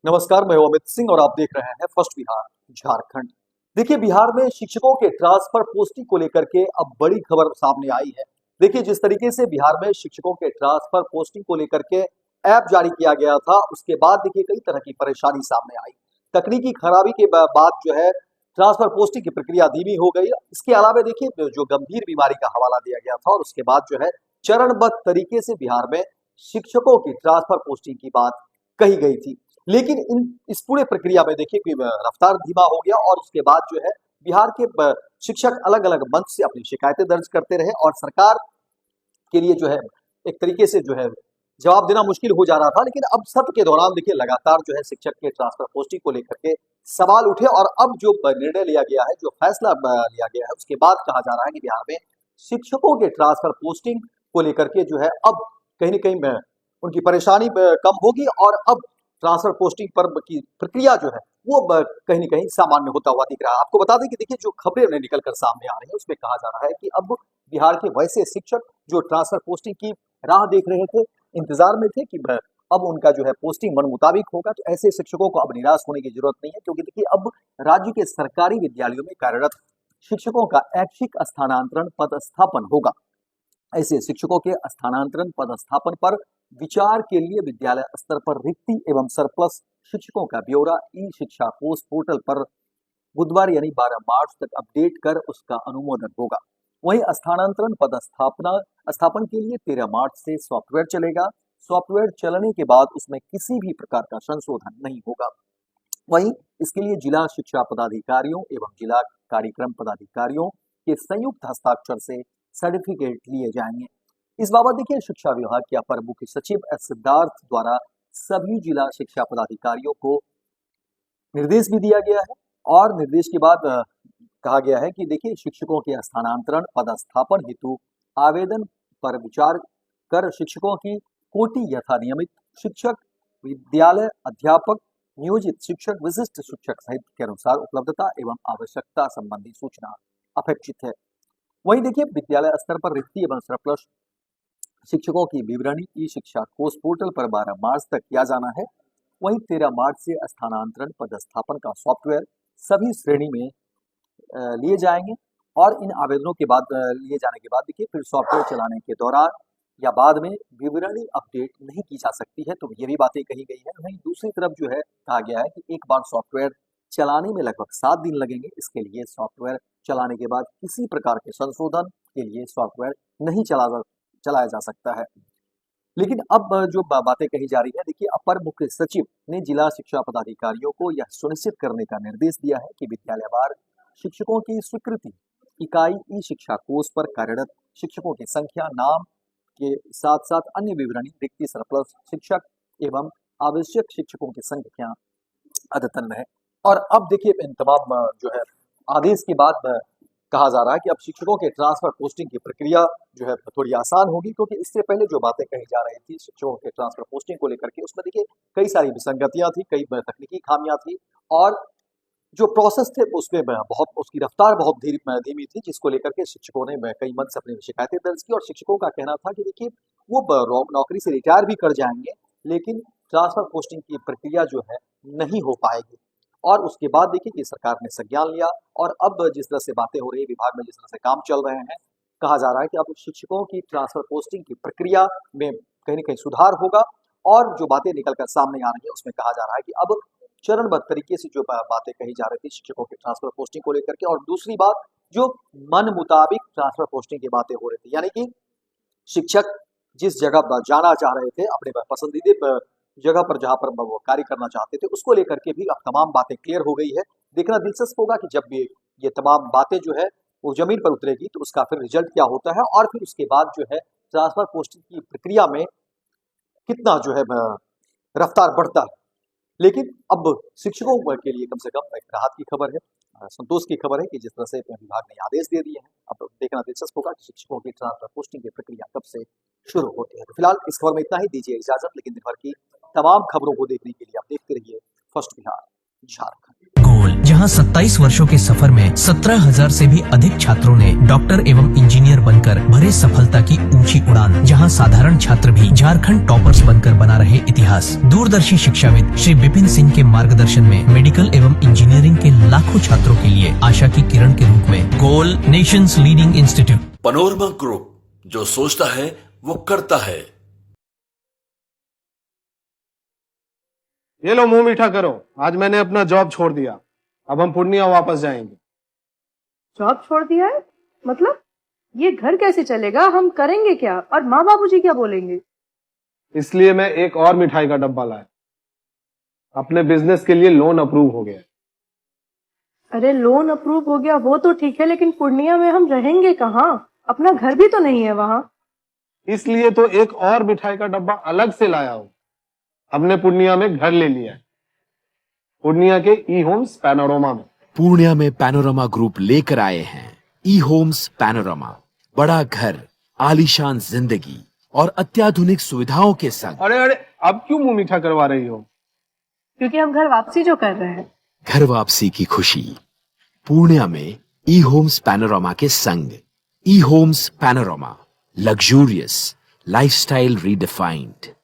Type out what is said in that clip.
नमस्कार, मैं हूं अमित सिंह और आप देख रहे हैं फर्स्ट बिहार झारखंड। देखिए, बिहार में शिक्षकों के ट्रांसफर पोस्टिंग को लेकर के अब बड़ी खबर सामने आई है। देखिए, जिस तरीके से बिहार में शिक्षकों के ट्रांसफर पोस्टिंग को लेकर के ऐप जारी किया गया था, उसके बाद देखिए कई तरह की परेशानी सामने आई। तकनीकी खराबी के बाद जो है ट्रांसफर पोस्टिंग की प्रक्रिया धीमी हो गई। इसके अलावा देखिए जो गंभीर बीमारी का हवाला दिया गया था और उसके बाद जो है चरणबद्ध तरीके से बिहार में शिक्षकों की ट्रांसफर पोस्टिंग की बात कही गई थी। लेकिन इस पूरे प्रक्रिया में देखिए कि रफ्तार धीमा हो गया और उसके बाद जो है बिहार के शिक्षक अलग अलग मंच से अपनी शिकायतें दर्ज करते रहे और सरकार के लिए जो है एक तरीके से जो है जवाब देना मुश्किल हो जा रहा था। लेकिन अब सत्र के दौरान देखिए लगातार जो है शिक्षक के ट्रांसफर पोस्टिंग को लेकर के सवाल उठे और अब जो निर्णय लिया गया है, जो फैसला लिया गया है, उसके बाद कहा जा रहा है कि बिहार में शिक्षकों के ट्रांसफर पोस्टिंग को लेकर के जो है अब कहीं न कहीं उनकी परेशानी कम होगी और अब ट्रांसफर पोस्टिंग पर की प्रक्रिया जो है वो कहीं न कहीं सामान्य होता हुआ दिख रहा है। आपको बता दें कि देखिए जो खबरें निकल कर सामने आ रही है उसमें कहा जा रहा है कि अब बिहार के वैसे शिक्षक जो ट्रांसफर पोस्टिंग की राह देख रहे थे, इंतजार में थे कि अब उनका जो है पोस्टिंग मन मुताबिक होगा, तो ऐसे शिक्षकों को अब निराश होने की जरूरत नहीं है, क्योंकि देखिए अब राज्य के सरकारी विद्यालयों में कार्यरत शिक्षकों का ऐच्छिक स्थानांतरण पदस्थापन होगा। ऐसे शिक्षकों के स्थानांतरण पदस्थापन पर विचार के लिए विद्यालय स्तर पर रिक्ति एवं सरप्लस शिक्षकों का ब्यौरा ई शिक्षा कोष पोर्टल पर बुधवार यानी 12 मार्च तक अपडेट कर उसका अनुमोदन होगा। वहीं स्थानांतरण स्थापन के लिए 13 मार्च से सॉफ्टवेयर चलेगा। सॉफ्टवेयर चलने के बाद उसमें किसी भी प्रकार का संशोधन नहीं होगा। वहीं इसके लिए जिला शिक्षा पदाधिकारियों एवं जिला कार्यक्रम पदाधिकारियों के संयुक्त हस्ताक्षर से सर्टिफिकेट लिए जाएंगे। इस बाबत देखिए शिक्षा विभाग के अपर मुख्य सचिव एस सिद्धार्थ द्वारा सभी जिला शिक्षा पदाधिकारियों को निर्देश भी दिया गया है और निर्देश के बाद कहा गया है कि देखिए शिक्षकों के स्थानांतरण पदस्थापन हेतु आवेदन पर विचार कर शिक्षकों की कोटि यथा नियमित शिक्षक, विद्यालय अध्यापक, नियोजित शिक्षक, विशिष्ट शिक्षक सहित के अनुसार उपलब्धता एवं आवश्यकता संबंधी सूचना अपेक्षित है। वहीं देखिए विद्यालय स्तर पर रिक्ति एवं सरप्लस शिक्षकों की विवरणी ई शिक्षा कोष पोर्टल पर 12 मार्च तक किया जाना है। वहीं 13 मार्च से स्थानांतरण पदस्थापन का सॉफ्टवेयर सभी श्रेणी में लिए जाएंगे और इन आवेदनों के बाद लिए जाने के बाद देखिए फिर सॉफ्टवेयर चलाने के दौरान या बाद में विवरणी अपडेट नहीं की जा सकती है, तो ये भी बातें कही गई है। वहीं दूसरी तरफ जो है कहा गया है कि एक बार सॉफ्टवेयर चलाने में लगभग 7 दिन लगेंगे। इसके लिए सॉफ्टवेयर चलाने के बाद किसी प्रकार के संशोधन के लिए सॉफ्टवेयर नहीं चलाया जा सकता है। लेकिन अब जो बातें कही जा रही है, देखिए अपर मुख्य सचिव ने जिला शिक्षा पदाधिकारियों को यह सुनिश्चित करने का निर्देश दिया है कि विद्यालयवार शिक्षकों की स्वीकृति इकाई ई शिक्षा कोष पर कार्यरत शिक्षकों की संख्या, नाम के साथ साथ अन्य विवरणी, रिक्ति, सरप्लस शिक्षक एवं आवश्यक शिक्षकों की संख्या अद्यतन रहे। और अब देखिए इन तमाम जो है आदेश के बाद कहा जा रहा है कि अब शिक्षकों के ट्रांसफर पोस्टिंग की प्रक्रिया जो है थोड़ी आसान होगी, क्योंकि इससे पहले जो बातें कही जा रही थी शिक्षकों के ट्रांसफर पोस्टिंग को लेकर के, उसमें देखिए कई सारी विसंगतियां थी, कई तकनीकी खामियां थी और जो प्रोसेस थे उसमें बहुत उसकी रफ्तार बहुत धीमी थी, जिसको लेकर के शिक्षकों ने कई मंच से अपनी शिकायतें दर्ज की और शिक्षकों का कहना था कि देखिए वो नौकरी से रिटायर भी कर जाएंगे, लेकिन ट्रांसफर पोस्टिंग की प्रक्रिया जो है नहीं हो पाएगी। और उसके बाद देखिए कि सरकार ने संज्ञान लिया और अब जिस तरह से बातें हो रही है, विभाग में जिस तरह से काम चल रहे हैं, कहा जा रहा है कि अब शिक्षकों की ट्रांसफर पोस्टिंग की प्रक्रिया में कहीं न कहीं सुधार होगा। और जो बातें निकल कर सामने आ रही है उसमें कहा जा रहा है कि अब चरणबद्ध तरीके से जो बातें कही जा रही थी शिक्षकों के ट्रांसफर पोस्टिंग को लेकर के, और दूसरी बात जो मन मुताबिक ट्रांसफर पोस्टिंग की बातें हो रही थी, यानी कि शिक्षक जिस जगह पर जाना चाह रहे थे, अपने पसंदीदा जगह पर जहां पर वो कार्य करना चाहते थे, उसको लेकर के भी अब तमाम बातें क्लियर हो गई है। देखना दिलचस्प होगा कि जब भी ये तमाम बातें जो है वो जमीन पर उतरेगी तो उसका फिर रिजल्ट क्या होता है और फिर उसके बाद जो है ट्रांसफर पोस्टिंग की प्रक्रिया में कितना जो है रफ्तार बढ़ता है। लेकिन अब शिक्षकों के लिए कम से कम एक राहत की खबर है, संतोष की खबर है कि जिस तरह से विभाग ने आदेश दे दिए हैं, अब देखना दिलचस्प होगा कि शिक्षकों की ट्रांसफर पोस्टिंग की प्रक्रिया कब से शुरू होती है। तो फिलहाल इस खबर में इतना ही, दीजिए इजाजत। लेकिन दिन भर की तमाम खबरों को देखने के लिए आप देखते रहिए फर्स्ट बिहार झारखंड। गोल, जहां 27 वर्षों के सफर में 17,000 से भी अधिक छात्रों ने डॉक्टर एवं इंजीनियर बनकर भरे सफलता की ऊंची उड़ान। जहां साधारण छात्र भी झारखंड टॉपर्स बनकर बना रहे इतिहास। दूरदर्शी शिक्षाविद श्री विपिन सिंह के मार्गदर्शन में मेडिकल एवं इंजीनियरिंग के लाखों छात्रों के लिए आशा की किरण के रूप में गोल, nation's leading institute. Panorama group, जो सोचता है वो करता है। ये लो मुंह मीठा करो, आज मैंने अपना जॉब छोड़ दिया। अब हम पूर्णिया वापस जाएंगे। जॉब छोड़ दिया है? मतलब ये घर कैसे चलेगा? हम करेंगे क्या? और माँ बाबूजी क्या बोलेंगे? इसलिए मैं एक और मिठाई का डब्बा लाया। अपने बिजनेस के लिए लोन अप्रूव हो गया। अरे लोन अप्रूव हो गया वो तो ठीक है, लेकिन पूर्णिया में हम रहेंगे कहाँ? अपना घर भी तो नहीं है वहाँ। इसलिए तो एक और मिठाई का डब्बा अलग से लाया हूँ। हमने पूर्णिया में घर ले लिया है, पूर्णिया के ई होम्स पैनोरमा में। पूर्णिया में पैनोरमा ग्रुप लेकर आए हैं ई होम्स पैनोरमा। बड़ा घर, आलीशान जिंदगी और अत्याधुनिक सुविधाओं के संग। अरे अरे, अब क्यों मुंह मीठा करवा रही हो? क्योंकि हम घर वापसी जो कर रहे हैं। घर वापसी की खुशी पूर्णिया में ई होम्स पैनोरमा के संग। E homes panorama, luxurious lifestyle redefined.